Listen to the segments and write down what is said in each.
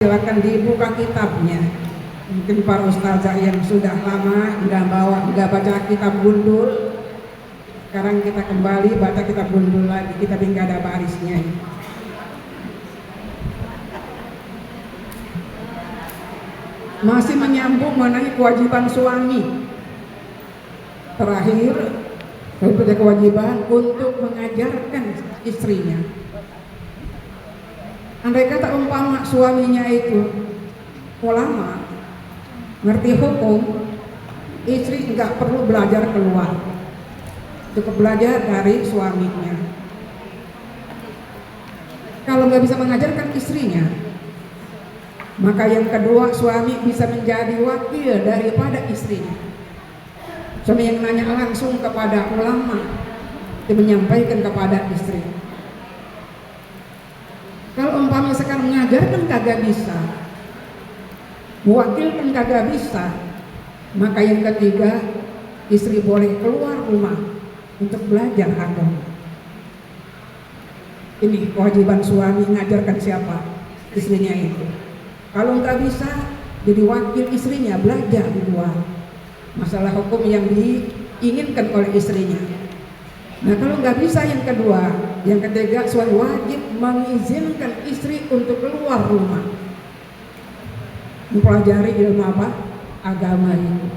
Silakan dibuka kitabnya. Mungkin para ustazah yang sudah lama nggak baca kitab gundul, sekarang kita kembali baca kitab gundul lagi, kitab yang nggak ada barisnya. Masih menyambung mengenai kewajiban suami. Terakhir, punya kewajiban untuk mengajarkan istrinya. Andai kata umpama suaminya itu ulama, ngerti hukum, istri nggak perlu belajar keluar, cukup belajar dari suaminya. Kalau nggak bisa mengajarkan istrinya, maka yang kedua suami bisa menjadi wakil daripada istrinya. Suami yang nanya langsung kepada ulama, dia menyampaikan kepada istri. Kalau umpamanya sekarang mengajarkan kagak bisa, mewakilkan kagak bisa, maka yang ketiga istri boleh keluar rumah untuk belajar agama. Ini kewajiban suami mengajarkan siapa? Istrinya itu. Kalau nggak bisa, jadi wakil istrinya belajar di luar masalah hukum yang diinginkan oleh istrinya. Nah kalau nggak bisa yang kedua, yang ketiga suami wajib mengizinkan istri untuk keluar rumah mempelajari ilmu apa? Agama itu.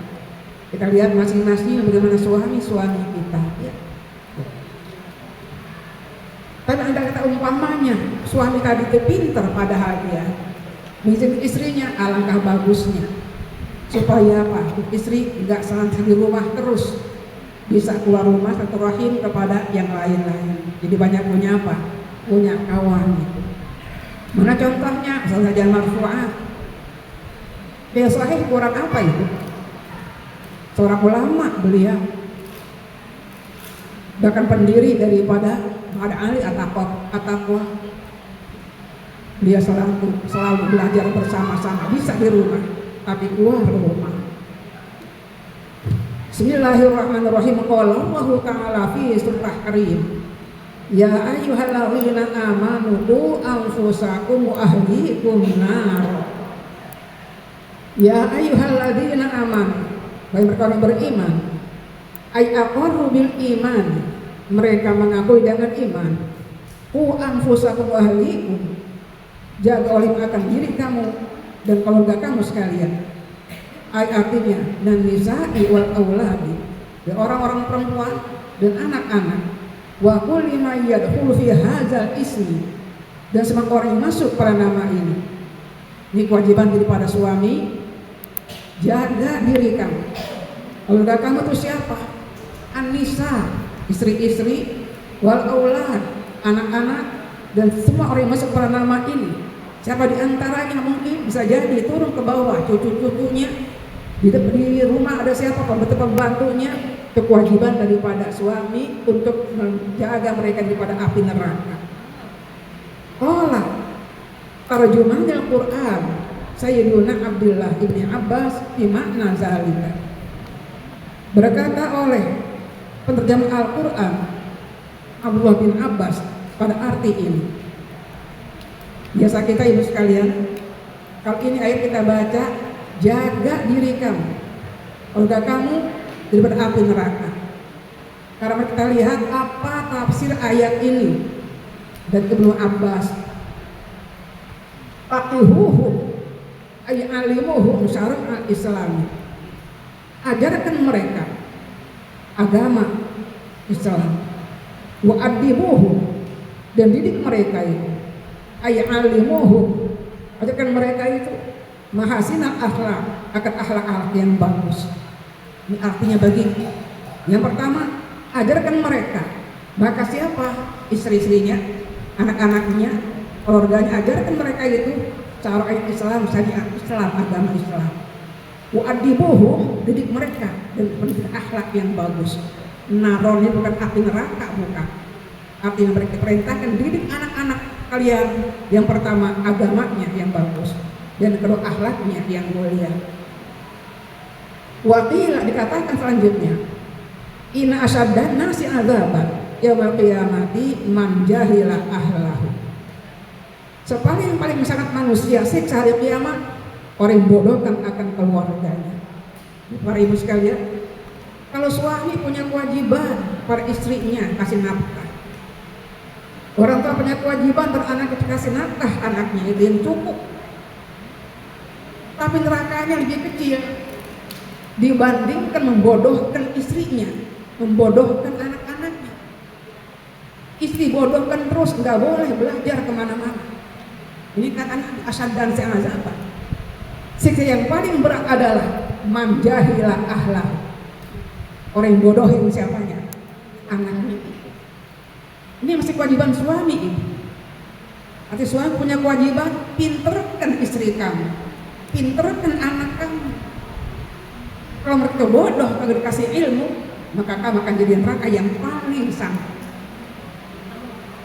Kita lihat masing-masing bagaimana suami kita ya. Tapi anda kata umpamanya suami tadi itu pinter padahal dia mengizinkan istrinya, alangkah bagusnya supaya apa? Istri nggak selanjutnya di rumah terus, bisa keluar rumah silaturahim kepada yang lain-lain. Jadi banyak punya apa? Punya kawan gitu. Mana contohnya? Misalnya saja marfu'ah. Dia sahih kurang apa itu? Seorang ulama beliau, bahkan pendiri daripada ada ahli at-taqwa. Dia selalu belajar bersama-sama, bisa di rumah, tapi keluar rumah. Bismillahirrahmanirrahim. Qala Allahu ta'ala fi surah Karim. Ya ayyuhalladzina amanu qu anfusakum wa ahlikum nar. Ya ayyuhalladzina amanu, wahai mereka yang beriman, ay aqarru bil iman, mereka mengakui dengan iman. Qu anfusakum wa ahlikum, jaga oleh akan diri kamu dan keluarga kamu sekalian. Ay artinya dan nisa'i wal auladi, dan orang-orang perempuan dan anak-anak. Wa kulli ma yadkhulu fi hadzal ismi, dan semua orang yang masuk pada nama ini. Ini kewajiban daripada suami, jaga diri kamu. Keluarga kamu itu siapa? An-nisa, istri-istri, wal aulad, anak-anak, dan semua orang yang masuk pada nama ini. Siapa di antaranya mungkin bisa jadi turun ke bawah cucu-cucunya. Di rumah ada siapa pembantunya. Itu kewajiban daripada suami untuk menjaga mereka daripada api neraka. Qala tarjumanul Quran Sayyiduna Abdullah ibni Abbas di makna zalika. Berkata oleh penerjemah Al-Quran Abdullah bin Abbas pada arti ini. Biasa kita ibu sekalian, kalau ini ayat kita baca, jaga diri kamu, keluarga kamu daripada api neraka. Karena kita lihat apa tafsir ayat ini dari Ibnu Abbas. Faqihuhum ay alimuhum syara' al-Islam. Ajarkan mereka agama Islam. Wa adibuhum, dan didik mereka itu. Ay alimuhum, ajarkan mereka itu mahasinal akhlak, akan akhlak-akhlak yang bagus. Ini artinya begini. Yang pertama, ajarkan mereka. Maka siapa? Istri-istrinya, anak-anaknya, keluarganya, ajarkan mereka itu cara Islam, syariat Islam, agama Islam. Wa'adibuhum, didik mereka dan pendidik akhlak yang bagus. Naron ini bukan api neraka, bukan. Artinya mereka perintahkan didik anak-anak kalian. Yang pertama agamanya yang bagus, dan kedua akhlaknya yang mulia. Waqila, dikatakan selanjutnya, inna asyaddan nasi azaban yaumil qiyamati man jahila ahlahu. Paling sangat manusia siksa hari kiamat, orang yang bodohkan akan keluarganya. Para ibu sekalian, kalau suami punya kewajiban pada istrinya kasih nafkah, orang tua punya kewajiban beranak kasih nafkah anaknya, itu yang cukup. Tapi nerakanya lebih kecil dibandingkan membodohkan istrinya, membodohkan anak-anaknya. Istri bodohkan terus, nggak boleh belajar kemana-mana. Ini kata asad dan se'azab. Siksa yang paling berat adalah manjahilah ahlah, orang yang bodohin siapanya? Anaknya. Ini masih kewajiban suami ini. Arti suami punya kewajiban pinterkan istri kamu, pinterkan anak kamu. Kalau mereka bodoh, kalau dikasih ilmu, maka kamu akan jadi neraka yang paling sangat.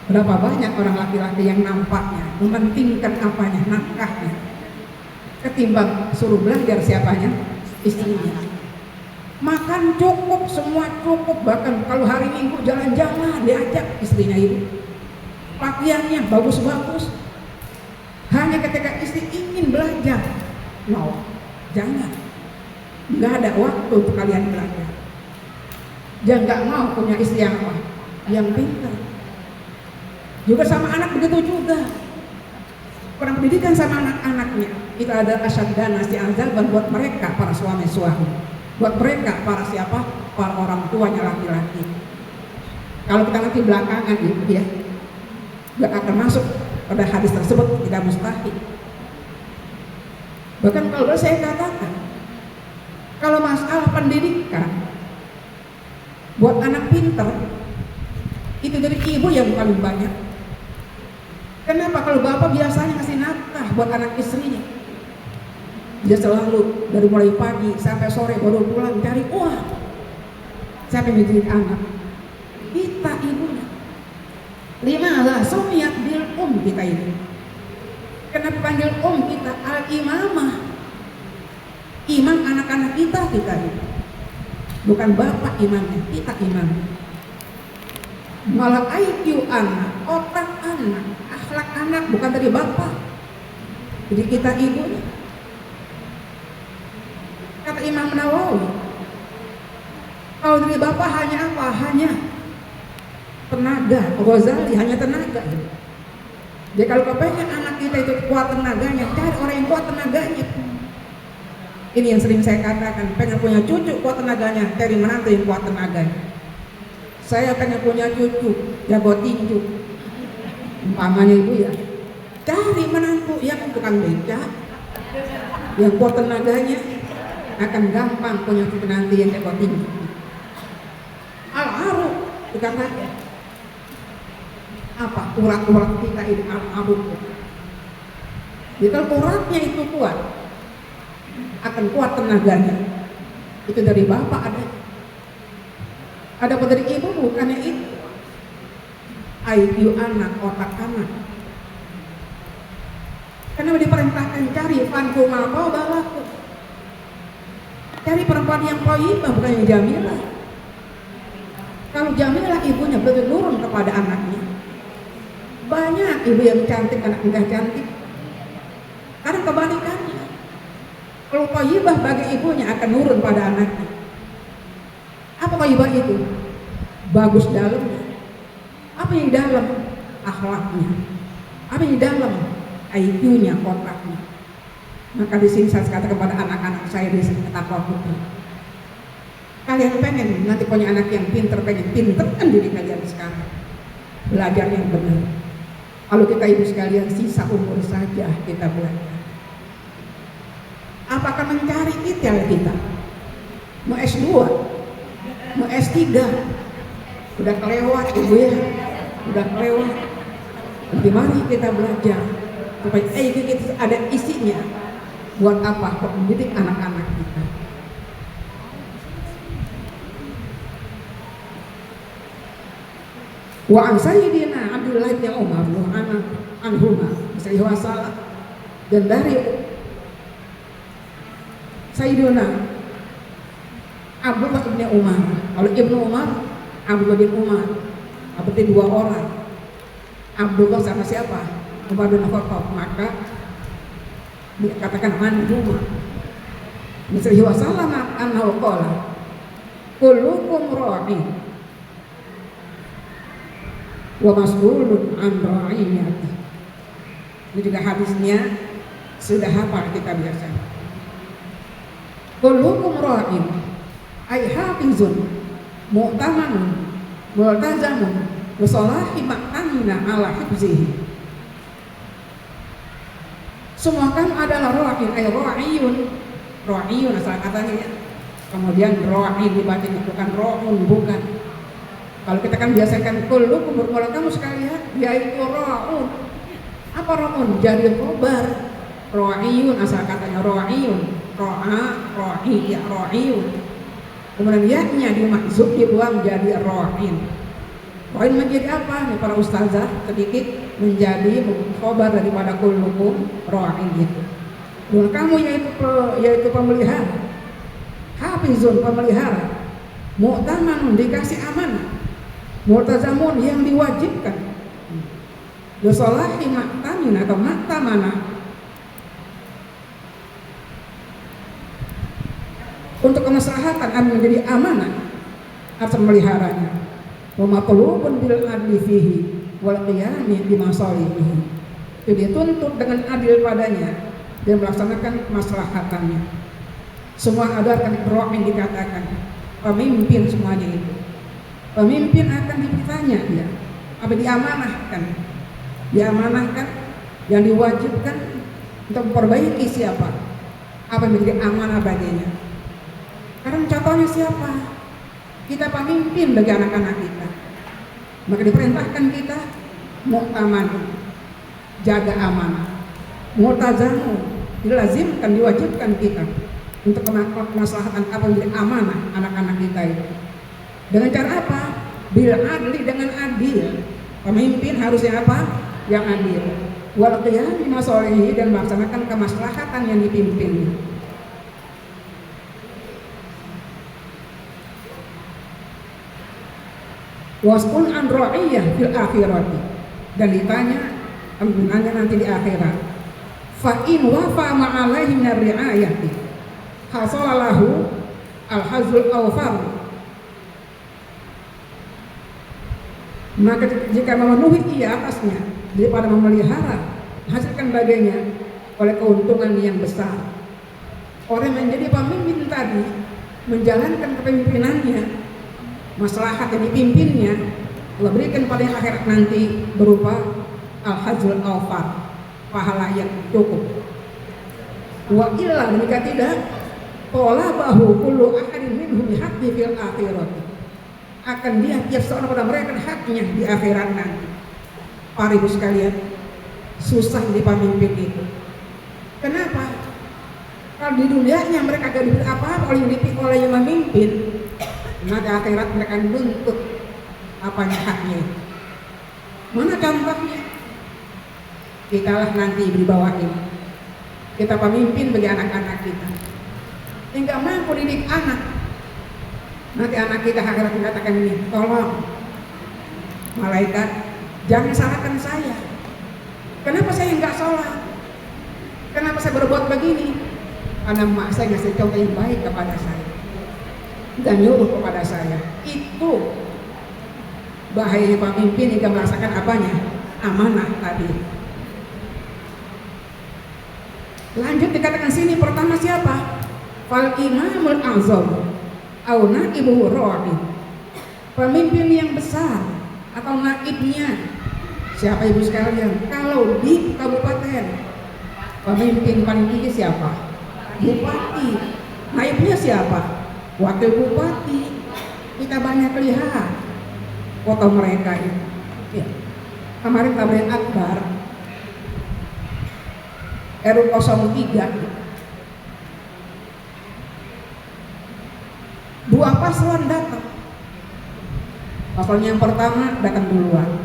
Berapa banyak orang laki-laki yang nampaknya mementingkan apanya, nafkahnya, ketimbang suruh belajar siapanya? Istrinya. Makan cukup, semua cukup, bahkan kalau hari Minggu jalan-jalan diajak istrinya ibu. Pakaiannya bagus-bagus. Hanya ketika istri ingin belajar, no, jangan. Nggak ada waktu untuk kalian belajar. Jangan nggak mau punya istri yang apa? Yang pintar. Juga sama anak begitu juga. Kurang pendidikan sama anak-anaknya. Itu ada asad dan azab buat mereka para suami-suami. Buat mereka para siapa? Para orang tuanya laki-laki. Kalau kita nanti belakangan ya, nggak akan masuk pada hadis tersebut, tidak mustahil. Bahkan kalau saya katakan, kalau masalah pendidikan buat anak pintar, itu dari ibu yang paling banyak. Kenapa? Kalau bapak biasanya ngasih nafkah buat anak istrinya, dia selalu dari mulai pagi sampai sore baru pulang cari uang. Siapa yang mendidik anak? Kita ibunya. Limalah sumiyat bil kita ini. Kenapa panggil kita? Al-imamah. Imam anak-anak kita ini. Bukan bapak imamnya, kita imamnya. Malah IQ anak, otak anak, akhlak anak bukan dari bapak. Jadi kita ibunya. Kata Imam Nawawi, kalau dari bapak hanya apa? Hanya tenaga. Ghazali hanya tenaga. Jadi kalau kepengen anak kita itu kuat tenaganya, cari orang yang kuat tenaganya. Ini yang sering saya katakan, pengen punya cucu kuat tenaganya, cari menantu yang kuat tenaganya. Saya pengen punya cucu jago tinju, umpamanya ibu ya, cari menantu yang tukang beca, yang kuat tenaganya, akan gampang punya cucu nanti yang jago tinju. Al-aruf tukang beca. Apa? Urat-urat kita ini al-aruf. Jadi kalau uratnya itu kuat, akan kuat tenaganya. Itu dari bapak ada. Ada dari ibu bukannya itu. IQ anak, otak anak. Karena diperintahkan cari fanku mapau balaku. Cari perempuan yang thayyibah bukan yang jamilah. Kalau jamilah ibunya betul nurun kepada anaknya. Banyak ibu yang cantik, anak enggak cantik. Karena kebalikannya. Kalau thayyibah bagi ibunya akan nurun pada anaknya. Apa thayyibah itu? Bagus dalamnya. Apa yang di dalam? Akhlaknya. Apa yang di dalam? IQ-nya, otaknya. Maka di sini saya kata kepada anak-anak saya di Taqwa Putri. Kalian pengen nanti punya anak yang pengen pinterkan diri kalian sekarang. Belajar yang benar. Kalau kita ibu sekalian sisa umur saja kita belajar. Apakah mencari titel kita? Mau S2, mau S3, udah kelewat ibu ya, udah kelewat. Jadi mari kita belajar supaya kita ada isinya. Buat apa? Untuk mendidik anak-anak kita. Wa an sayyidina Abdullah bin Umar anhuma sallallahu dan dari Sayyidina Abdullah bin Umar. Kalau Ibnu Umar, Abdullah bin Umar. Berarti dua orang. Abdullah sama siapa? Umar bin Khattab, maka dikatakan manjuma. Misal wa sallama annahu qala kullukum ra'i wa mas'ulun an ra'iyati. Ini juga hadisnya sudah hafal kita biasa. Kullukum ra'in ay hafizun mu'tamanun multazamun wa salahi ma'tamina ala hifzihi. Semua kamu adalah ra'in ay ra'iyun asal katanya. Kemudian ra'in dibaca bukan ra'un, bukan. Kalau kita kan biasakan kullukum bermula kamu sekalian, yaitu ra'un. Apa ra'un? Jadi khobar. Ra'iyun asal katanya ra'iyun. Ra'i ya ra'iyun. Kemudian ya-nya dimaksud dibuang jadi ra'in. Ra'in menjadi apa? Nih para ustazah sedikit menjadi khobar daripada kullukum ra'in itu. Dan kamu yaitu pemelihara. Hafizun pemelihara. Mu'tamanun dikasih amanah. Multazamun yang diwajibkan. Yusolahi maktamin atau maktamana untuk kemaslahatan menjadi amanah harus memeliharanya. Wa maqlubun bil adli fihi wal qiyami bi masalihi. Itu dituntut dengan adil padanya dan melaksanakan kemaslahatannya. Semua ada akan yang dikatakan pemimpin semuanya itu. Pemimpin akan ditanya dia, apa diamanahkan yang diwajibkan untuk memperbaiki siapa, apa yang menjadi amanah baginya. Karena contohnya siapa? Kita pemimpin bagi anak-anak kita, maka diperintahkan kita mu'taman, jaga amanah, mu'tazamu, dilazimkan, diwajibkan kita untuk kemaslahatan apa yang menjadi amanah anak-anak kita itu. Dengan cara apa? Bil adli, dengan adil. Pemimpin harusnya apa? Yang adil. Wal qiyam bi masalihi, dan melaksanakan kemaslahatan yang dipimpinnya. Wasqul an ra'iyah fil akhirati, dan ditanya gunanya nanti di akhirat. Fa in wafa ma'alaihi min ri'ayati hasalalahu al-hazul awfar. Maka jika memenuhi ia atasnya daripada memelihara, hasilkan baginya oleh keuntungan yang besar. Orang yang menjadi pemimpin tadi menjalankan kepemimpinannya, maslahat yang dipimpinnya Allah berikan pada yang akhirat nanti berupa al-hajjul awfar, pahala yang cukup. Wa illa, jika tidak, qala bahu kullu ahadin minhum bihaqqi fil akhirati, akan dia tiap seorang pada mereka haknya di akhirat nanti. Para ibu sekalian, susah di pemimpin itu. Kenapa? Kalau di dunianya mereka gak diberi apa-apa oleh yang memimpin, maka akhirat mereka menuntut apanya haknya. Mana contohnya? Kita lah nanti di bawah ini. Kita pemimpin bagi anak-anak kita. Yang gak mampu didik anak, nanti anak kita akhirat mengatakan ini, tolong malaikat jangan salahkan saya. Kenapa saya nggak sholat? Kenapa saya berbuat begini? Karena mak saya ngasih contoh yang baik kepada saya dan nyuruh kepada saya. Itu bahaya pemimpin jika merasakan apanya? Amanah tadi. Lanjut dikatakan sini, pertama siapa? Fal imamul azam au naibuhu ra'i, pemimpin yang besar atau naibnya. Siapa ibu sekalian? Kalau di kabupaten, pemimpin paling tinggi siapa? Bupati. Naibnya siapa? Wakil bupati. Kita banyak lihat foto mereka itu. Ya. Kemarin tabligh akbar RU03, dua paslon datang. Paslon yang pertama datang duluan,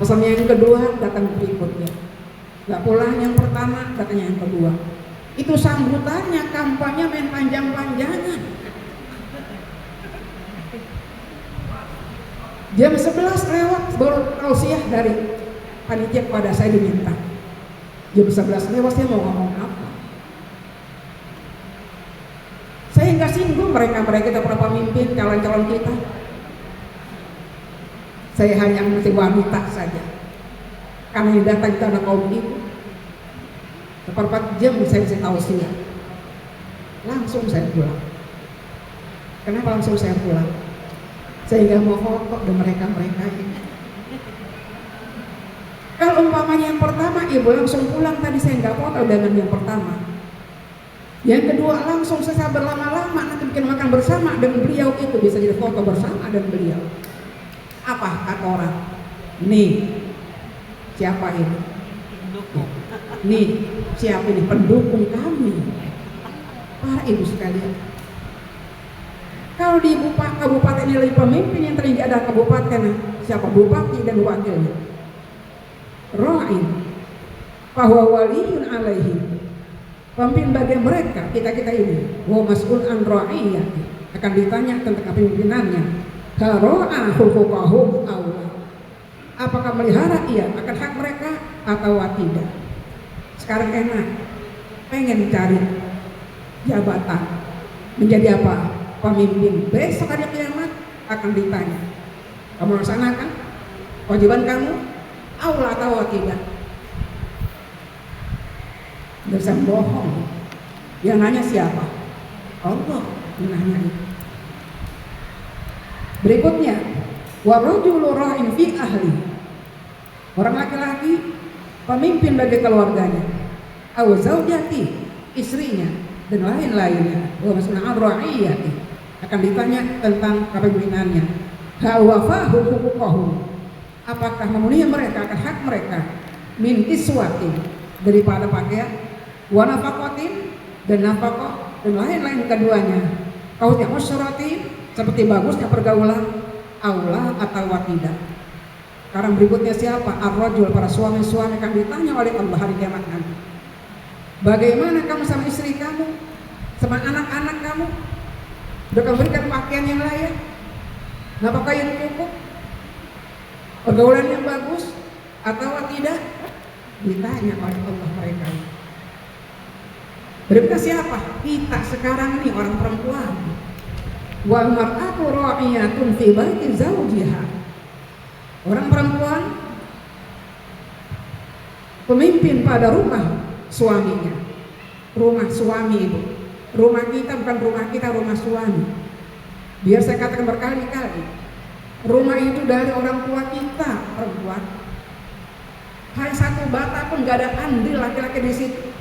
paslon yang kedua datang berikutnya. Gak pulang yang pertama, datang yang kedua. Itu sambutannya, kampanye main panjang-panjangan. Jam 11 lewat baru tausiah dari panitia kepada saya diminta. Jam 11 lewat saya mau ngomong apa? Saya nggak singgung mereka kita para pemimpin, calon-calon kita. Saya hanya mesti wanita saja. Karena yang datang karena kaum itu. Seperempat jam saya tausiah. Langsung saya pulang. Kenapa langsung saya pulang? Saya nggak mau foto dengan mereka ini. Kalau umpamanya yang pertama, ibu langsung pulang, tadi saya nggak foto dengan yang pertama. Yang kedua langsung saya berlama-lama, nanti bikin makan bersama dengan beliau, itu bisa jadi foto bersama dengan beliau. Apa kata orang? Nih, siapa ini? Nih, siapa ini? Pendukung kami. Para ibu sekalian. Kalau di kabupaten ini pemimpin yang tertinggi ada kabupaten, siapa? Bupati dan wakilnya. Ra'in bahwa waliyun alaihi, pemimpin bagi mereka, kita ini wa mas'ul an ra'iyah, akan ditanya tentang kepemimpinannya. Karo'a huquqahum Allah, apakah melihara ia akan hak mereka atau tidak. Sekarang enak, pengen cari jabatan menjadi apa? Pemimpin. Besok hari kiamat akan ditanya, kamu laksanakan kewajiban kamu Allah atau tidak? Tidak bisa bohong. Yang nanya siapa? Allah yang nanya itu. Berikutnya, wa rajulu ra'in fi ahli, orang laki-laki pemimpin bagi keluarganya, aw zaujati, istrinya, dan lain-lainnya. Wa mas'ulun an ra'iyati, akan ditanya tentang kepemimpinannya. Hawafahu huquqahum, apakah memenuhi mereka akan hak mereka, min kiswatin, daripada pakaian, wa nafaqatin, dan nafaqah, dan lain-lain keduanya. Kau tidak musyaratin, seperti bagusnya pergaulan, aula atau tidak. Sekarang berikutnya siapa? Ar-rajul, para suami-suami akan ditanya oleh Allah hari kiamat nanti. Bagaimana kamu sama istri kamu, sama anak-anak kamu? Sudah kamu berikan pakaian yang layak, nafkah yang cukup, pergaulan yang bagus atau tidak? Ditanya oleh Allah mereka. Berikutnya siapa? Kita sekarang ini orang perempuan. Wal mar'atu ra'iyatun fi baiti zawjiha, orang perempuan pemimpin pada rumah suaminya. Rumah suami ibu, rumah kita bukan rumah kita, rumah suami. Biar saya katakan berkali-kali, rumah itu dari orang tua kita perempuan. Hai satu bata pun gak ada andil laki-laki di situ.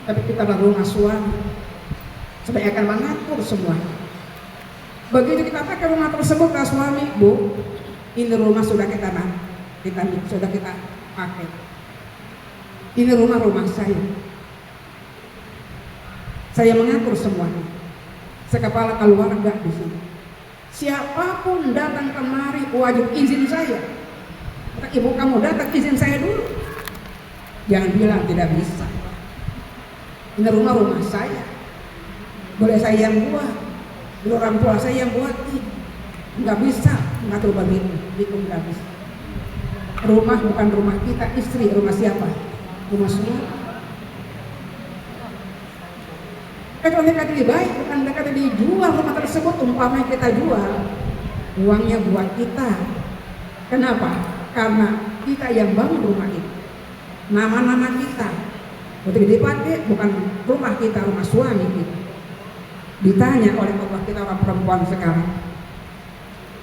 Tapi kita adalah rumah suami, supaya akan mengatur semua. Begitu kita pakai rumah tersebut ke suami, bu, ini rumah sudah kita pakai. Ini rumah saya. Saya mengatur semuanya. Saya kepala keluarga di sini. Siapapun datang kemari wajib izin saya. Kata ibu kamu datang izin saya dulu. Jangan bilang tidak bisa. Ini rumah saya. Boleh saya yang buat. Orang tua saya yang buat, nggak bisa ngatur begitu, itu nggak bisa. Rumah bukan rumah kita, istri, rumah siapa? Rumah suami. Kalau mereka lebih baik, bukan mereka dijual rumah tersebut, umpamanya kita jual, uangnya buat kita. Kenapa? Karena kita yang bangun rumah itu, nama-nama kita, untuk dipakai bukan rumah kita, rumah suami kita. Ditanya oleh Allah, kita orang perempuan sekarang,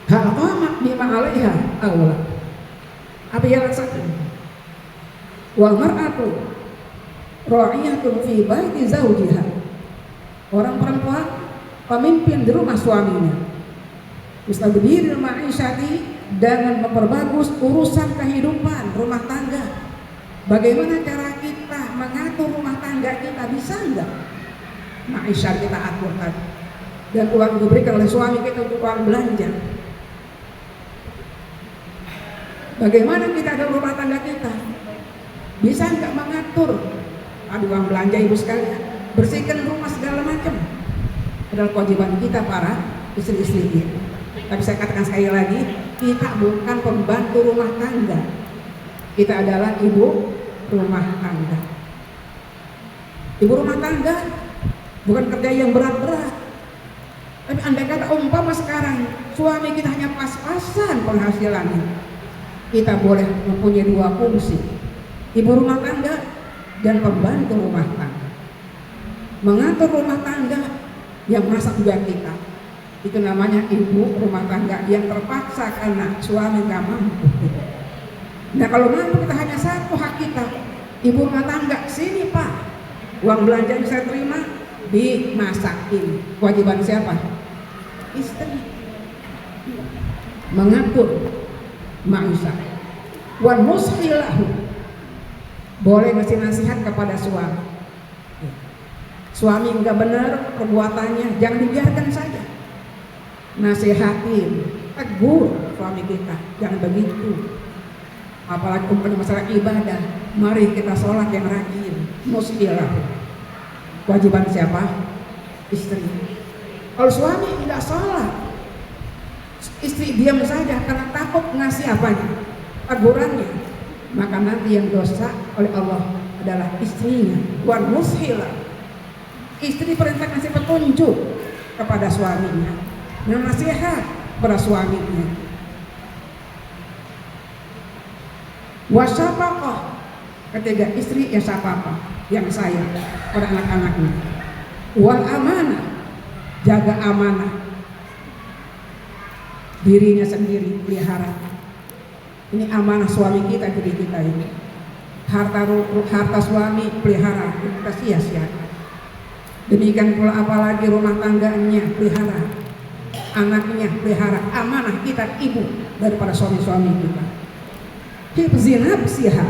hal qamat bima 'alaiha aula, apa yang laksanakan? Wal mar'atu ra'iyatun fi baiti zawjiha, orang perempuan pemimpin di rumah suaminya. Mustabdiril ma'isyati, dengan memperbagus urusan kehidupan rumah tangga. Bagaimana cara kita mengatur rumah tangga kita, bisa enggak? Ma'isyah kita atur tadi, dan uang diberikan oleh suami kita untuk uang belanja. Bagaimana kita ada rumah tangga kita? Bisa nggak mengatur? Ada uang belanja ibu sekalian, bersihkan rumah segala macam. Adalah kewajiban kita para istri-istri kita. Tapi saya katakan sekali lagi, kita bukan pembantu rumah tangga. Kita adalah ibu rumah tangga. Ibu rumah tangga bukan kerja yang berat-berat. Tapi andai kata umpama sekarang suami kita hanya pas-pasan penghasilannya, kita boleh mempunyai dua fungsi, ibu rumah tangga dan pembantu rumah tangga. Mengatur rumah tangga yang masak juga kita, itu namanya ibu rumah tangga yang terpaksa karena suami gak mampu. Nah kalau mampu kita hanya satu hak kita, ibu rumah tangga, sini pak, uang belanja yang saya terima dimasakin. Kewajiban siapa? Istri. Mengatur maisha. Wan mushilahu, boleh ngasih nasihat kepada suami. Suami enggak benar perbuatannya, jangan dibiarkan saja. Nasihatin, tegur suami kita, jangan begitu. Apalagi umpamanya masalah ibadah, mari kita sholat yang rajin. Mushilahu, kewajiban siapa? Istri. Kalau suami tidak sholat, istri diam saja karena takut ngasih apanya, tegurannya, maka nanti yang dosa oleh Allah adalah istrinya. Wan mushilah, istri perintah ngasih petunjuk kepada suaminya, nasihat kepada suaminya. Wasyafaqah, ketiga istri ya syafaqah, yang sayang pada anak-anaknya. Wal amanah, jaga amanah dirinya sendiri, pelihara. Ini amanah suami kita, diri kita ini. Harta suami pelihara, kita sia-siakan. Demikian pula apalagi rumah tangganya pelihara, anaknya pelihara. Amanah kita ibu daripada suami-suami kita. Hifzi nafsiha,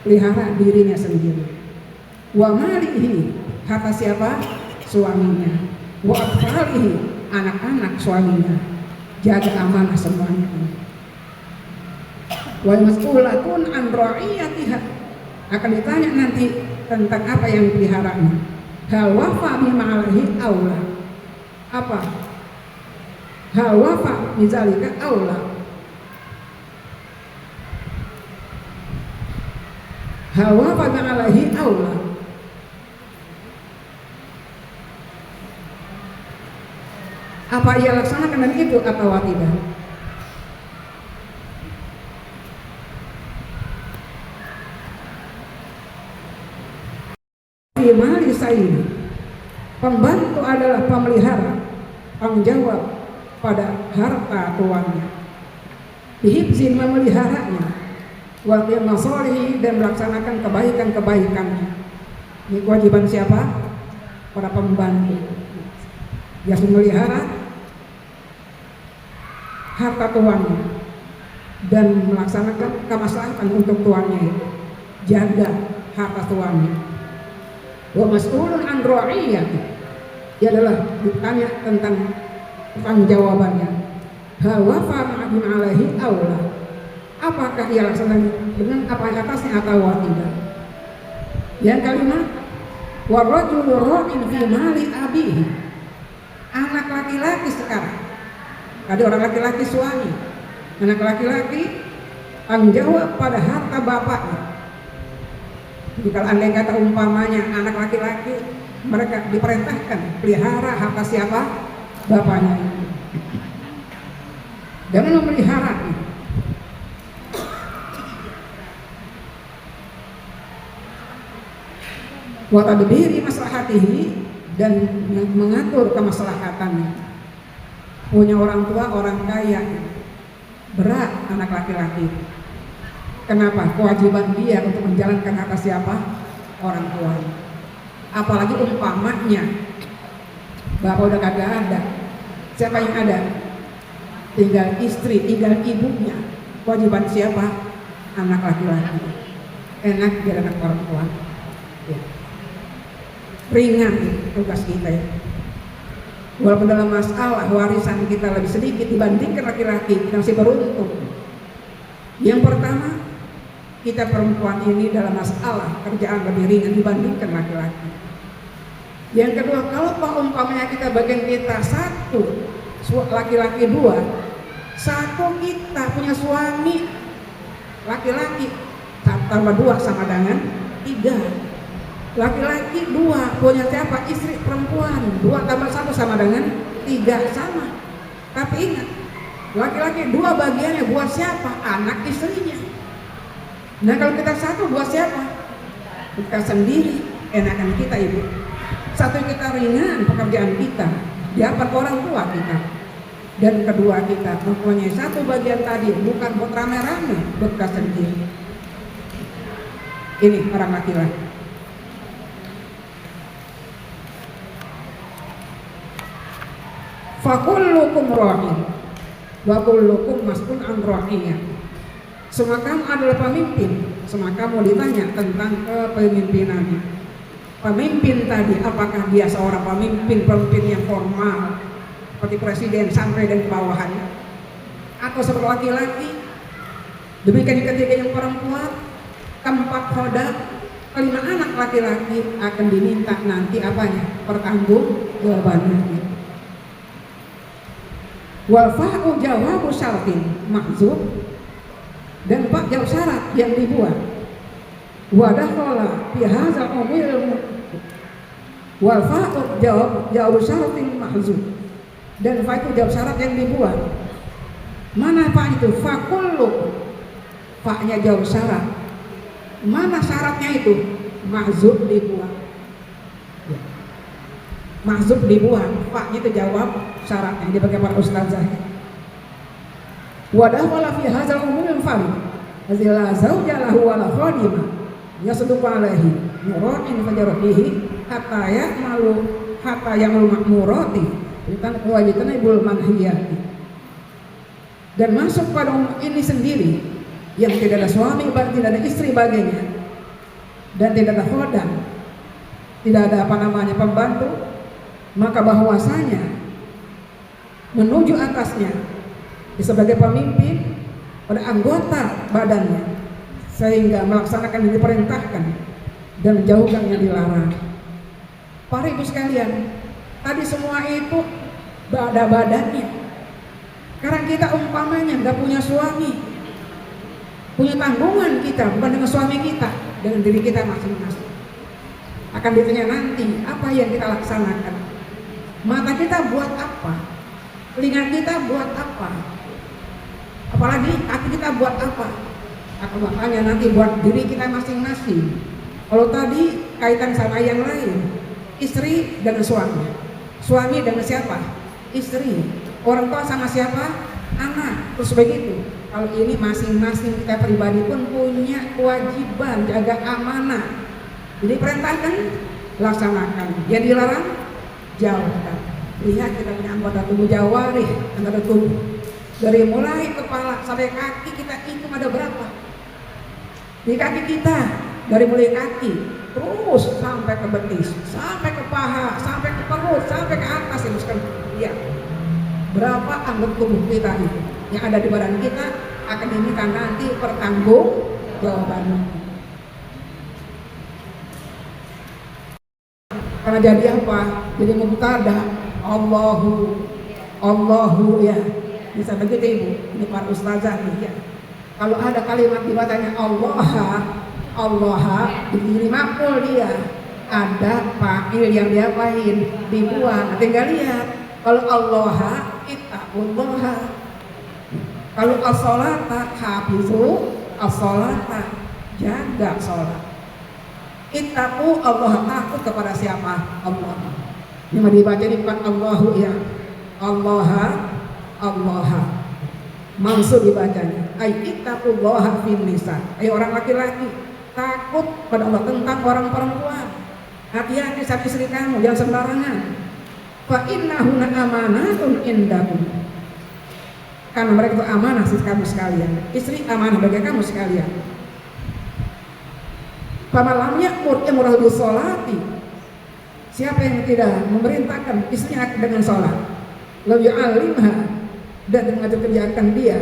pelihara dirinya sendiri. Wa malihi, harta siapa? Suaminya. Wa atfalihi, anak-anak suaminya. Jaga amanah semuanya. Wa mas'ulatun an ra'iyatiha, akan ditanya nanti tentang apa yang dipeliharanya. Hal wafa bima alaihi aula, apa? Hal wafa bizalika aula, hal wafa bima alaihi aula, apa ia laksanakan dan itu atau tidak? Mali sayyid, pembantu adalah pemelihara, tanggung jawab pada harta tuannya. Dihibzin, memeliharanya. Wa qiyam masalihi, dan melaksanakan kebaikan-kebaikannya. Ini kewajiban siapa? Para pembantu. Yang memelihara harta tuannya dan melaksanakan kemaslahatan untuk tuannya. Jaga harta tuannya. Wa mas'ulun an ra'iyati, ia adalah ditanya tentang pertanggungjawabannya. Hal wafa ma'adun alaihi aula, apakah ia laksanakan dengan apa yang atasnya atau tidak. Yang kelima, wa rajulu ra'in fi mali abihi, anak laki-laki sekarang, ada orang laki-laki suami, anak laki-laki tanggung jawab pada harta bapaknya. Jadi kalau andai kata umpamanya anak laki-laki, mereka diperintahkan pelihara harta siapa? Bapaknya itu. Jangan memelihara itu. Wa tadbiri maslahatihi, dan mengatur kemaslahatannya. Punya orang tua, orang kaya, berat anak laki-laki. Kenapa? Kewajiban dia untuk menjalankan harta siapa? Orang tua. Apalagi umpamanya bapak udah kagak ada, siapa yang ada? Tinggal istri, tinggal ibunya. Kewajiban siapa? Anak laki-laki. Enak jadi anak orang tua. Ya. Ringan tugas kita ya. Walaupun dalam masalah warisan kita lebih sedikit dibandingkan laki-laki, kita masih beruntung. Yang pertama, kita perempuan ini dalam masalah kerjaan lebih ringan dibandingkan laki-laki. Yang kedua, kalau umpamanya kita bagian kita satu, laki-laki dua, satu kita punya suami laki-laki, tambah 2 sama dengan 3. Laki-laki 2, punya siapa? Istri perempuan. 2 tambah 1 sama dengan 3, sama. Tapi ingat, laki-laki 2 bagiannya buat siapa? Anak istrinya. Nah kalau kita 1 buat siapa? Kita sendiri. Enakan kita ibu. 1 kita ringan pekerjaan kita, dapat orang tua kita. Dan kedua kita mempunyai 1 bagian tadi, bukan buat rame-rame, buat kita sendiri. Ini orang laki-laki. Fakullukum ra'in wa kullukum mas'ulun an ra'iyah. Semua kamu adalah pemimpin, semua kamu ditanya tentang kepemimpinannya. Pemimpin tadi, apakah dia seorang pemimpin yang formal seperti presiden sampai dan bawahannya, atau seperti laki-laki? Demikian ketiga yang perempuan, keempat khodah, kelima anak laki-laki akan diminta nanti apanya? Pertanggungjawabannya. Wal fa'u jawabu syartin mahzub, dan pak jawab syarat yang dibuat. Wadakhala fi hadzal umil wal fa'u jawab syaratin mahzub, dan fa itu jawab syarat yang dibuat. Mana pak itu? Fakullu, paknya jawab syarat. Mana syaratnya itu? Mahzub dibuat. Mahzub dibuat, paknya itu jawab syaratnya dipakai para ustazah. Wadah wala fi hadzal umumil farid azila zauja lahu wala khadima yasduqu alaihi muratin fajaratihi hatta ya'malu makmurati dan kewajiban ibul manhiyati. Dan masuk pada umum ini sendiri yang tidak ada suami, tidak ada istri baginya, dan tidak ada khodan, tidak ada pembantu, maka bahwasanya menuju atasnya sebagai pemimpin pada anggota badannya, sehingga melaksanakan yang diperintahkan dan menjauhkan yang dilarang. Para ibu sekalian, tadi semua itu badannya. Sekarang kita umpamanya nggak punya suami, punya tanggungan kita bukan dengan suami kita, dengan diri kita masing-masing. Akan ditanya nanti apa yang kita laksanakan. Mata kita buat apa? Telinga kita buat apa? Apalagi kaki kita buat apa? Aku makanya nanti buat diri kita masing-masing. Kalau tadi kaitan sama yang lain, istri dengan suami dengan siapa? Istri. Orang tua sama siapa? Anak. Terus begitu. Kalau ini masing-masing kita pribadi pun punya kewajiban jaga amanah. Jadi perintahkan, laksanakan. Yang dilarang, jauhkan. Lihat kita punya anggota tubuh jawarih, anggota tubuh. Dari mulai kepala sampai kaki kita hitung ada berapa? Di kaki kita, dari mulai kaki terus sampai ke betis, sampai ke paha, sampai ke perut, sampai ke atas ini sekarang. Lihat berapa anggota tubuh kita itu yang ada di badan kita akan diminta nanti pertanggungjawabannya. Karena jadi apa? Jadi mubtada Allahu ya. Bisa begitu ibu. Ini para ustazah nih ya. Kalau ada kalimat dibacanya Allah diri makmul dia. Ada fa'il yang diapain? Dibuang. Tinggal lihat. Kalau Allah ittaqullah. Kalau as-salata hafizu as-salata, jaga salat. Ittaqu Allah, takut kepada siapa? Allah. Ini dibaca di depan Allahu ya. Allah. Maksud dibacanya ay ittaqullaha fin nisa. Ayo orang laki-laki takut pada Allah tentang orang perempuan. Hati-hati sama istri kamu, jangan sembarangan. Fa innahunna amanatun indakum. Karena mereka itu amanah sih kamu sekalian. Istri amanah bagi kamu sekalian. Faman ya'mur bis sholati. Siapa yang tidak memerintahkan istrinya dengan sholat, lalu yu'allimha, dan mengajarkan dia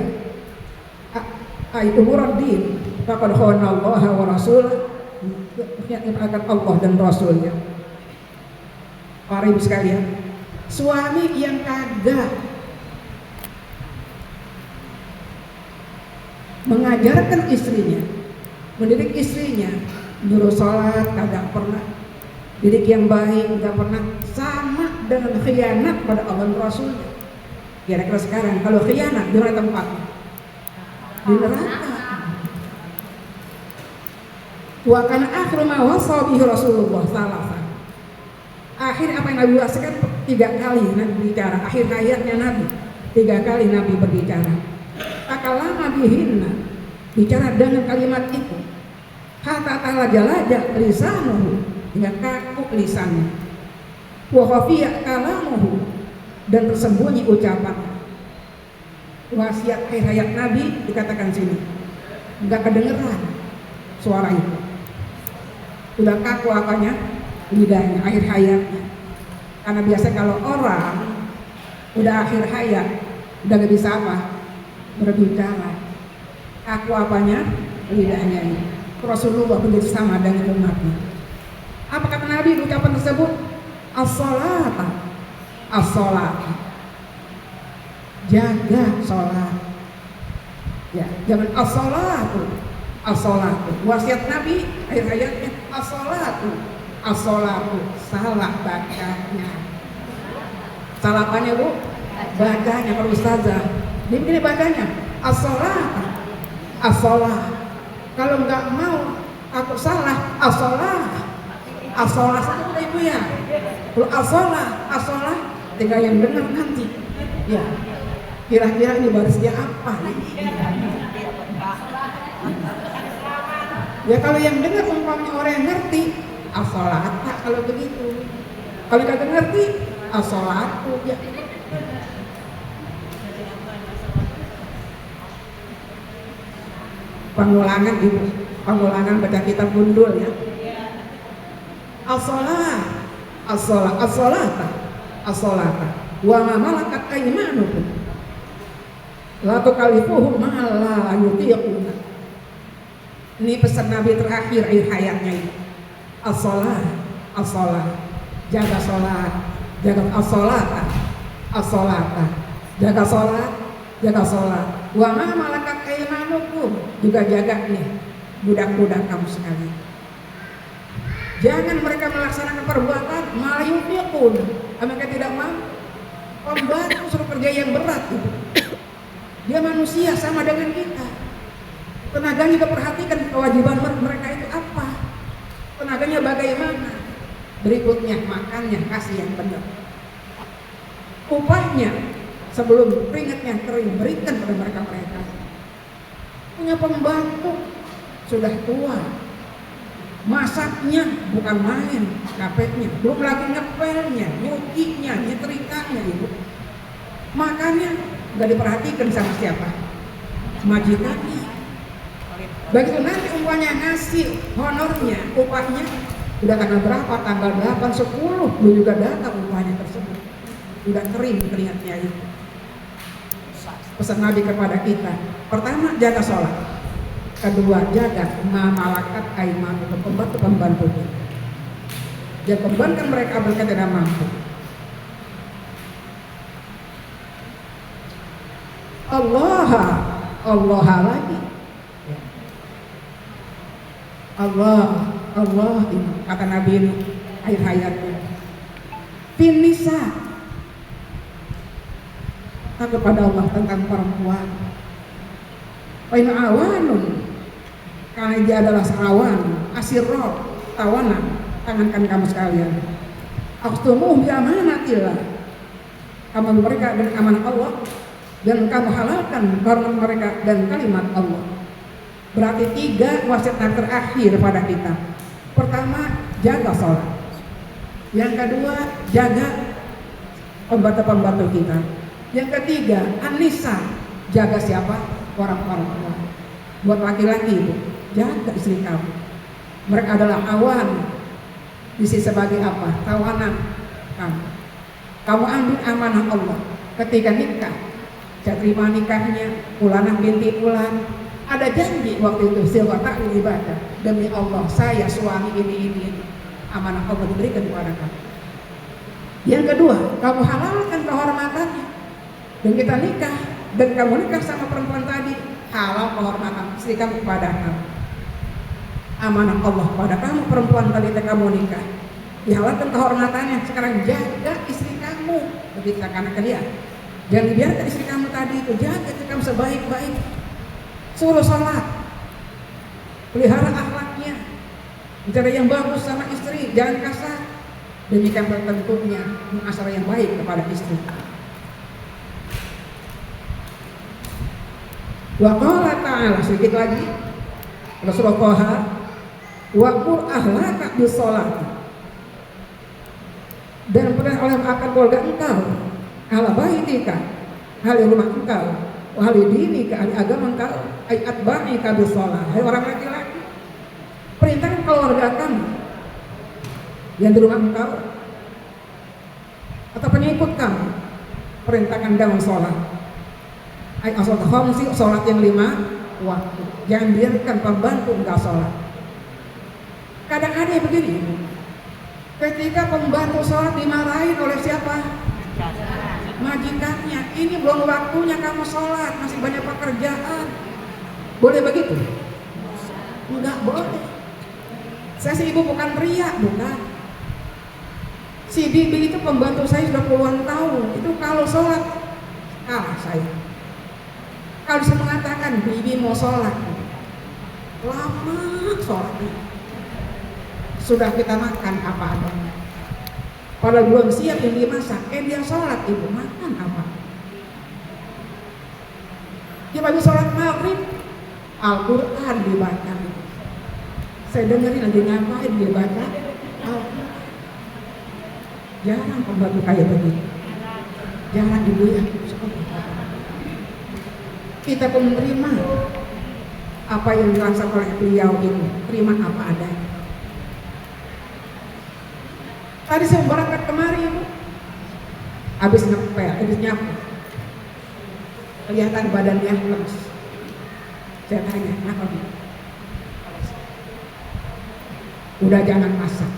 umuraddin, faqad khana Allah wa rasulah, akan Allah dan Rasulnya. Para ibu sekalian, suami yang kagak mengajarkan istrinya mendidik istrinya, nyuruh sholat kagak pernah, didik yang baik nggak pernah, sama dengan khianat pada Allah dan Rasulnya. Kira-kira sekarang kalau khianat di mana tempatnya? Di neraka. Wa kana akhiru ma wasa bihi Rasulullah sallallahu. Akhir apa yang Nabi wasakan 3 kali Nabi bicara, akhir hayatnya Nabi 3 kali Nabi berbicara. Takallama bihinna, bicara dengan kalimat itu. Hatta talajalajah lisanuhu, hingga kaku lisannya. Wa khafiya kalamuhu, dan tersembunyi ucapannya. Wasiat akhir hayat Nabi dikatakan sini, enggak kedengeran suara itu. Udah kaku apanya? Lidahnya, akhir hayatnya. Karena biasa kalau orang udah akhir hayat, udah gak bisa apa? Berbicara. Kaku apanya? Lidahnya ini. Rasulullah begitu sama dengan umatnya. Apa kata Nabi ucapan tersebut? As-salata, as-salata, jaga sholat. Ya, jangan as-salatu, as-salatu. Wasiat Nabi akhir hayatnya as-salatu, as-salatu, salah bacanya. Salah apanya bu? Bacanya kalau ustazah. Ini bacanya as-salata, as-salat. Kalau nggak mau aku salah, as-salat, as-salat saja ibu ya. Kalau as-salat, as-salat, tinggal yang dengar nanti. Ya, kira-kira ini barisnya apa? Ya kalau yang dengar umpamanya orang yang ngerti, as-salat kalau begitu. Kalau nggak ngerti, as-salatu ya. Pengulangan ibu, pengulangan baca kitab gundul ya. As-salat, as-salat, as-salata, as-salata. Wa ma malakat aymanukum. La tukallifuhum ma la yutiquna. Ini pesan Nabi terakhir akhir hayatnya ini. As-salat, as-salat. Jaga salat, jaga as-salata, as-salata. Jaga salat, jaga salat. Wa ma malakat aymanukum, juga jaga nih budak-budak kamu sekalian. Jangan mereka melaksanakan perbuatan malayufiqun, mereka tidak mampu. Pembantu suruh kerja yang berat itu. Dia manusia sama dengan kita. Tenaganya juga perhatikan kewajiban mereka itu apa. Tenaganya bagaimana. Berikutnya makannya kasih yang benar. Upahnya sebelum keringatnya kering berikan pada mereka. Punya pembantu sudah tua, masaknya bukan main, capeknya, belum lagi ngepelnya, nyucinya, nyetrikanya ibu. Makannya nggak diperhatikan sama siapa, majikannya. Begitu nanti umpamanya ngasih honornya, upahnya udah tanggal berapa, tanggal 8, 10, belum juga datang upahnya tersebut, udah kering keringatnya itu. Pesan Nabi kepada kita, pertama jaga sholat, kedua jaga malakat aiman, pembantu kita. Jangan bebankan mereka mereka tidak mampu. Allah lagi. Allah ini kata Nabi ini akhir hayatnya. Finisa, takut pada Allah tentang perempuan. Pain awanun, karena dia adalah awan, asirroh, tawanan, tangankan kamu sekalian. Akhtumuh bi amanatillah, kamu mereka dan amanah Allah, dan kamu halalkan karena mereka dan kalimat Allah. Berarti 3 wasiat terakhir pada kita. Pertama, jaga sholat. Yang kedua, jaga pembantu-pembantu kita. Yang ketiga, An-Nisa, jaga siapa? Orang-orang tua. Buat laki-laki itu, jaga istri kamu. Mereka adalah awan. Isi sebagai apa? Tawanan kamu. Kamu ambil amanah Allah. Ketika nikah, saya terima nikahnya, Fulanah binti Fulan. Ada janji waktu itu, silwata ibadah. Demi Allah, saya suami ini. Amanah Allah diberikan kepada kamu. Yang kedua, kamu halalkan kehormatannya. Dan kita nikah, dan kamu nikah sama perempuan tadi, halal kehormatan istri kamu kepada kamu. amanah Allah pada kamu perempuan tadi kamu nikah, dihalalkan kehormatannya. Sekarang jaga istri kamu, begitu anak dia. Jangan dibiarkan istri kamu tadi itu, jaga istri kamu sebaik-baik. Suruh sholat, pelihara akhlaknya, bicara yang bagus sama istri, jangan kasar. Demikian tentunya muasyarah yang baik kepada istri. Wa qala ta'ala, sedikit lagi Rasulullah Taha, wa qur ahlaka bis shalat, dan pernah oleh akan keluarga engkau, ala baitika, ahli rumah engkau, ahli dinika, ahli agama engkau, ay atba'ika bis shalat, hai orang laki-laki, perintahkan keluarga kamu yang di rumah engkau atau pengikut kamu, perintahkan dalam sholat. Ay asal khamsi, sholat yang 5 waktu. Jangan biarkan pembantu enggak sholat. Kadang ada yang begini, ketika pembantu sholat dimarahin oleh siapa? Majikannya. Ini belum waktunya kamu sholat, masih banyak pekerjaan. Boleh begitu? Enggak boleh. Saya si ibu bukan teriak, bukan. Si bibi itu pembantu saya sudah puluhan tahun. Itu kalau sholat kalah saya. Kalau saya mengatakan bibi mau sholat, lama sholatnya. Sudah kita makan apa adanya. Padahal belum siap yang dimasak. Dia sholat, ibu makan apa? Dia bagi sholat maghrib, Al-Quran dibaca. Saya dengerin lagi ngapain dia baca Al-Quran. Jarang pembantu kayak begini. Jangan ibu ya. Kita pun menerima apa yang dirasakan oleh beliau ini, terima apa adanya. Tadi saya berangkat kemari, ibu, habis ngepel, habis nyapu, kelihatan badannya lemes. Saya tanya, kenapa bu? Udah jangan masak.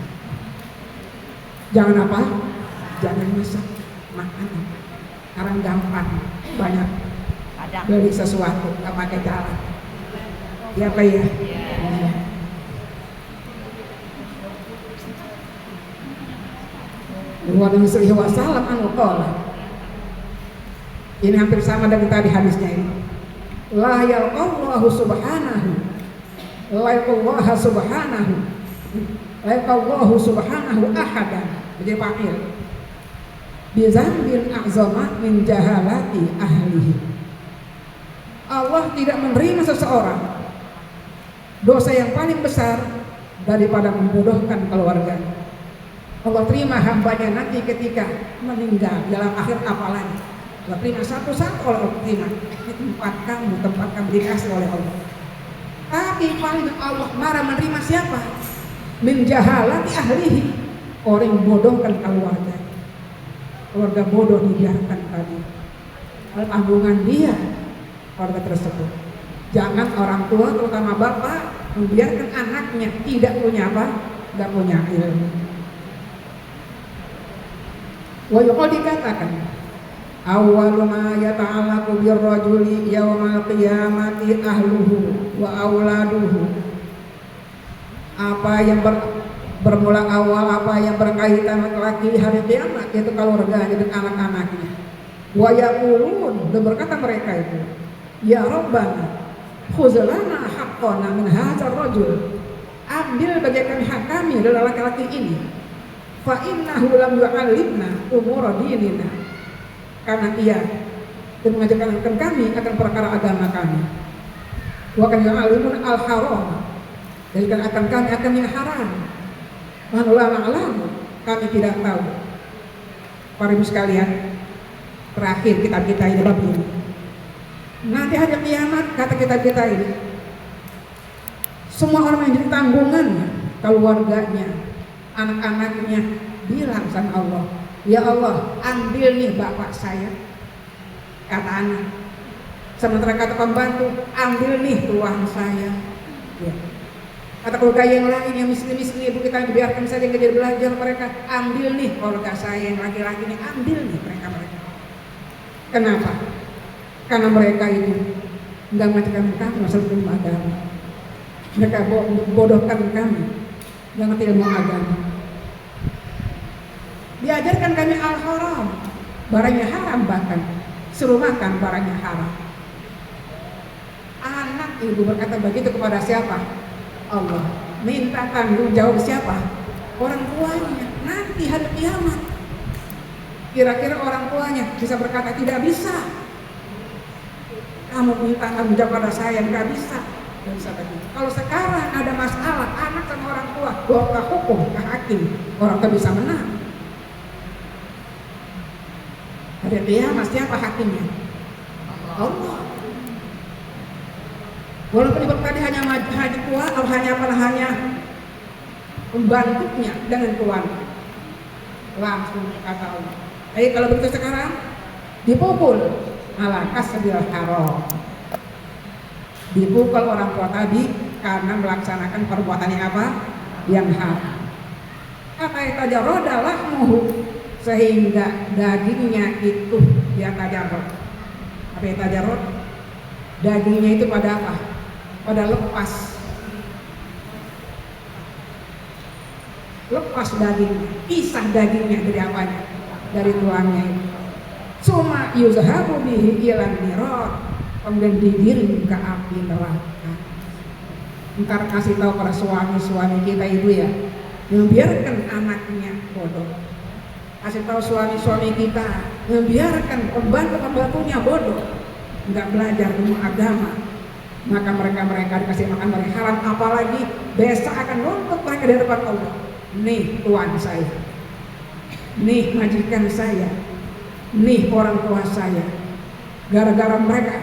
Jangan apa? Jangan masak, makan apa? Sekarang gampang, banyak beli sesuatu, nggak pakai jalan. Ya apa ya? Ya. Nabi sallallahu alaihi wasallam qala, ini hampir sama dengan tadi hadisnya ini. La yaqallahu subhanahu, la yaqallahu subhanahu, la yaqallahu subhanahu ahadan. Jadi pakil bizambin a'zama min jahalati ahlihi. Allah tidak menerima seseorang dosa yang paling besar daripada membodohkan keluarganya. Allah terima hambanya nanti ketika meninggal dalam akhir apalagi. Allah terima satu-satu oleh Allah terima. Ini tempat kamu dikasih oleh Allah. Tapi paling Allah marah menerima siapa? Min jahalati ahlihi, orang yang bodohkan keluarga. Keluarga bodoh dibiarkan tadi. Tanggungan dia keluarga tersebut. Jangan orang tua terutama bapak membiarkan anaknya tidak punya apa? Tidak punya ilmu. Wa yuqal dikatakan awwalu ma yata'allaqu birrajuli yaumal qiyamati ahluhu wa auladuhu. Apa yang bermula awal, apa yang berkaitan laki-laki hari kiamat, yaitu keluarganya dan anak-anaknya. Wa yaqulun, dan berkata mereka itu, ya Rabbana khudh lana haqqana min hadzal rajul, ambil bagi kami hak kami dari laki-laki ini. Fa innahu lam yu'allimna umur dinina, karena ia dan mengajarkan kami akan perkara agama kami. Wa kan yu'allimun al-haram, dan akan kami akan yang haram. Manula ma'lam, kami tidak tahu. Para ibu sekalian, terakhir kitab kita ini bab ini. Nanti hari kiamat, kata kitab kita ini, semua orang yang jadi tanggungannya, keluarganya, anak-anaknya, bilang sama Allah, ya Allah, ambil nih bapak saya, kata anak. Sementara kata pembantu, ambil nih tuan saya. Ya. Kata keluarga yang lain yang miskin-miskin, ibu kita biarkan saja nggak jadi belajar mereka, ambil nih keluarga saya yang laki-laki ini, ambil nih mereka. Kenapa? Karena mereka itu nggak mengajarkan kamu masalah ilmu agama. Mereka bodohkan kami dengan ilmu agama. Diajarkan kami al-haram, barangnya haram, bahkan suruh makan barangnya haram. Anak ibu berkata begitu kepada siapa? Allah. Minta tanggung jawab siapa? Orang tuanya. Nanti hari kiamat, kira-kira orang tuanya bisa berkata tidak bisa. Kamu minta tanggung jawab pada saya, nggak bisa. Nggak bisa begitu. Kalau sekarang ada masalah anak sama orang tua, bawa ke hukum, ke hakim, orang tua bisa menang. Hari kiamat siapa hakimnya? Allah. Walaupun ibu tadi hanya tua atau hanya membantunya dengan keluarga, langsung kata Allah. Tapi kalau begitu sekarang dipukul ala kasbil haram. Dipukul orang tua tadi karena melaksanakan perbuatan yang apa? Yang haram. Kata tajarroda lahmuhu, sehingga dagingnya itu dia tajarrod. Apa yang tajarrod? Dagingnya itu pada apa? Pada lepas dagingnya, pisah dagingnya dari apanya? Dari tuangnya itu. Suma yuzhabu bihi ilan nirot, kemudian digiring ke api neraka. Ntar kasih tahu para suami-suami kita ibu ya, yang biarkan anaknya bodoh. Kasih tahu suami-suami kita yang biarkan pembantu-pembantunya bodoh, nggak belajar ilmu agama, maka mereka dikasih makan dari haram, apalagi besok akan nuntut mereka di depan Allah. Nih tuan saya, nih majikan saya, nih orang tua saya, gara-gara mereka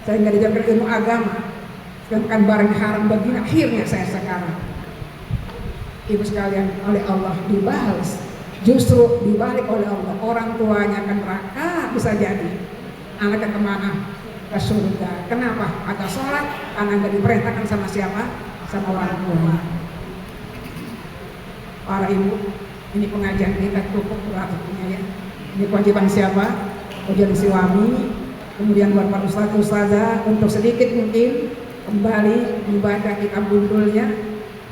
saya nggak diajarkan ilmu agama, makan barang haram begini, akhirnya saya sekarang. Ibu sekalian, oleh Allah dibalas, justru dibalik oleh Allah, orang tuanya akan neraka bisa jadi, anaknya kemana? Ke surga. Kenapa? Ada sholat karena nggak diperintahkan sama siapa? Sama orang tuanya. Para ibu, ini pengajian kita cukup waktunya ya. Ini kewajiban siapa? Kewajiban suami. Kemudian buat para ustazah untuk sedikit mungkin kembali membaca kitab bundulnya.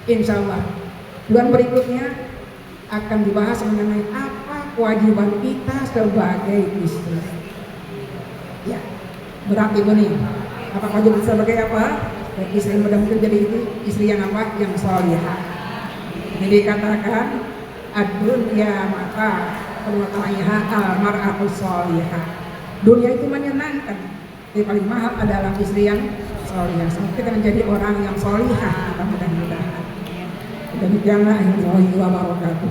Insya Allah bulan berikutnya akan dibahas mengenai apa kewajiban kita sebagai istri. Ya, berarti ini apa kewajiban sebagai apa? Istri mudah mungkin jadi istri yang apa? Yang sholihah. Jadi katakan ad-dunya mata al-mata'iha al-mar'atu sholihah. Dunia itu menyenangkan, tapi paling mahal adalah istri yang sholihah. Semoga kita menjadi orang yang sholihah, mudah-mudahan. Demikianlah, wassalamualaikum warahmatullahi wabarakatuh.